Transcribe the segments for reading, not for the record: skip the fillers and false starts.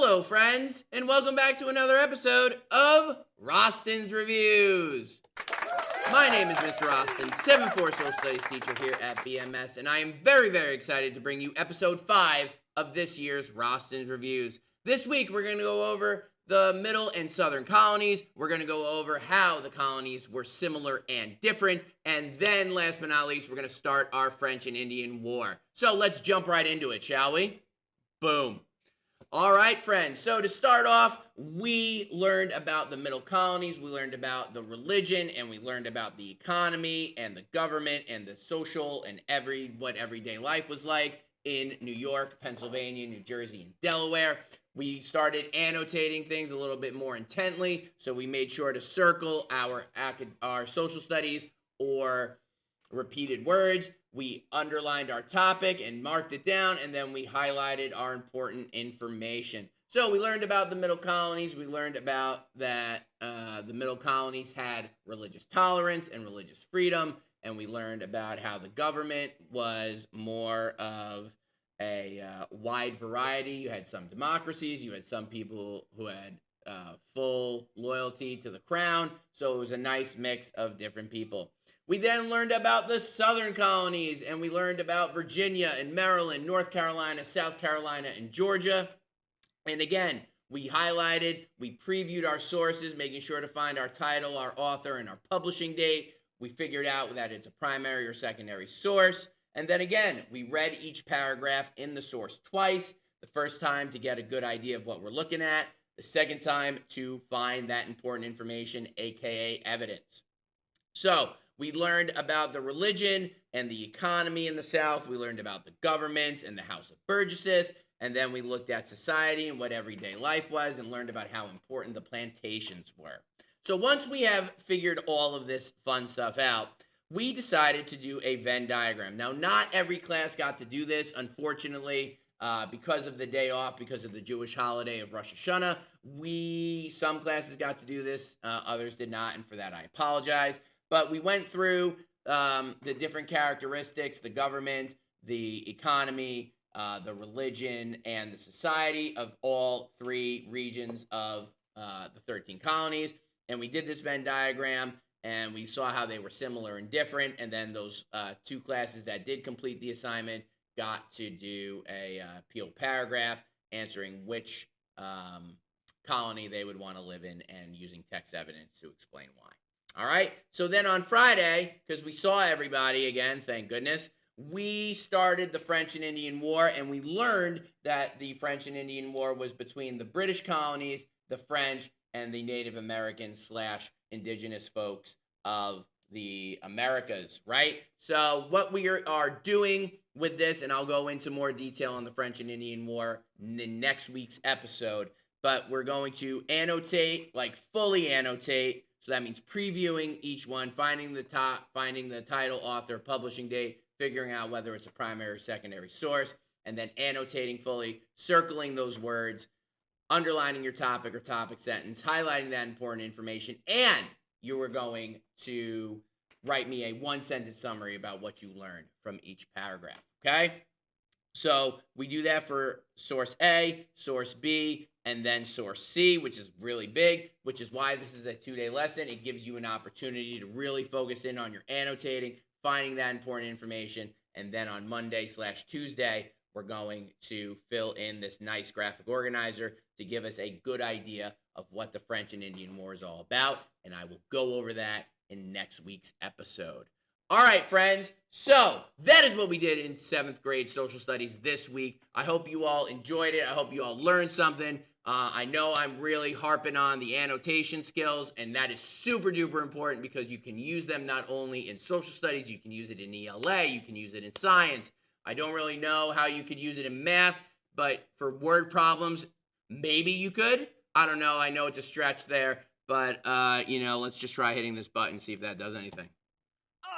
Hello, friends, and welcome back to another episode of Rosten's Reviews. My name is Mr. Rosten, 7-4 Social Studies teacher here at BMS, and I am very, very excited to bring you episode 5 of this year's Rosten's Reviews. This week, we're going to go over the middle and southern colonies. We're going to go over how the colonies were similar and different, and then, last but not least, we're going to start our French and Indian War. So let's jump right into it, shall we? Boom. All right, friends. So to start off, we learned about the middle colonies, we learned about the religion, and we learned about the economy and the government and the social and what everyday life was like in New York, Pennsylvania, New Jersey, and Delaware. We started annotating things a little bit more intently, so we made sure to circle our social studies or repeated words. We underlined our topic and marked it down, and then we highlighted our important information. So we learned about the middle colonies. We learned about that the middle colonies had religious tolerance and religious freedom, and we learned about how the government was more of a wide variety. You had some democracies. You had some people who had full loyalty to the crown. So it was a nice mix of different people. We then learned about the southern colonies, and we learned about Virginia and Maryland, North Carolina, South Carolina, and Georgia. And again, we highlighted, we previewed our sources, making sure to find our title, our author, and our publishing date. We figured out that it's a primary or secondary source. And then again, we read each paragraph in the source twice. The first time to get a good idea of what we're looking at. The second time to find that important information, aka evidence. So we learned about the religion and the economy in the South. We learned about the governments and the House of Burgesses. And then we looked at society and what everyday life was and learned about how important the plantations were. So once we have figured all of this fun stuff out, we decided to do a Venn diagram. Now, not every class got to do this, unfortunately. Because of the day off, because of the Jewish holiday of Rosh Hashanah, some classes got to do this, others did not, and for that I apologize. But we went through the different characteristics, the government, the economy, the religion, and the society of all three regions of the 13 colonies. And we did this Venn diagram, and we saw how they were similar and different. And then those two classes that did complete the assignment got to do a peeled paragraph answering which colony they would want to live in and using text evidence to explain why. All right, so then on Friday, because we saw everybody again, thank goodness, we started the French and Indian War, and we learned that the French and Indian War was between the British colonies, the French, and the Native Americans / indigenous folks of the Americas, right? So what we are doing with this, and I'll go into more detail on the French and Indian War in next week's episode, but we're going to annotate, like fully annotate. So that means previewing each one, finding the title, author, publishing date, figuring out whether it's a primary or secondary source, and then annotating fully, circling those words, underlining your topic or topic sentence, highlighting that important information, and you are going to write me a one-sentence summary about what you learned from each paragraph, okay? So we do that for source A, source B, and then source C, which is really big, which is why this is a 2-day lesson. It gives you an opportunity to really focus in on your annotating, finding that important information, and then on Monday / Tuesday, we're going to fill in this nice graphic organizer to give us a good idea of what the French and Indian War is all about, and I will go over that in next week's episode. All right, friends, so that is what we did in 7th grade social studies this week. I hope you all enjoyed it. I hope you all learned something. I know I'm really harping on the annotation skills, and that is super duper important because you can use them not only in social studies, you can use it in ELA, you can use it in science. I don't really know how you could use it in math, but for word problems, maybe you could. I don't know. I know it's a stretch there, but, let's just try hitting this button, see if that does anything.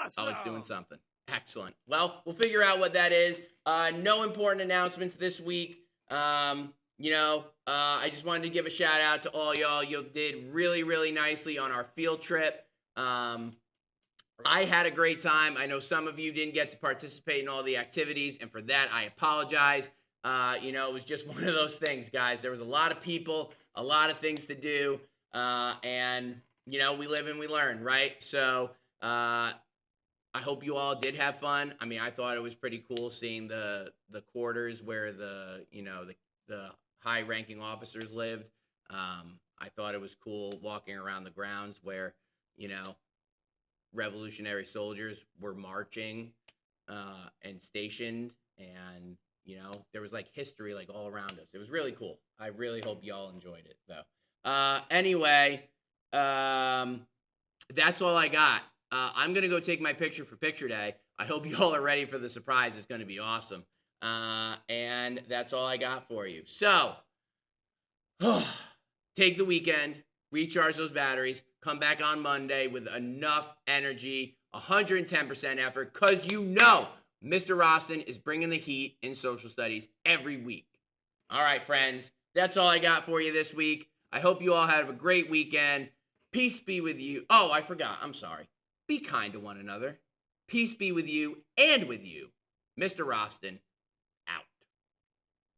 Awesome. Oh, it's doing something. Excellent. Well, we'll figure out what that is. No important announcements this week. I just wanted to give a shout out to all y'all. You did really, really nicely on our field trip. I had a great time. I know some of you didn't get to participate in all the activities, and for that, I apologize. It was just one of those things, guys. There was a lot of people, a lot of things to do, and we live and we learn, right? So I hope you all did have fun. I mean, I thought it was pretty cool seeing the quarters where the high ranking officers lived. I thought it was cool walking around the grounds where you know revolutionary soldiers were marching and stationed, and there was like history like all around us. It was really cool. I really hope y'all enjoyed it though. Anyway, that's all I got. I'm gonna go take my picture for picture day. I hope you all are ready for the surprise. It's gonna be awesome. And that's all I got for you. So take the weekend, recharge those batteries, come back on Monday with enough energy, 110% effort, because Mr. Rosten is bringing the heat in social studies every week. All right, friends, that's all I got for you this week. I hope you all have a great weekend. Peace be with you. Oh, I forgot. I'm sorry. Be kind to one another. Peace be with you and with you, Mr. Rosten.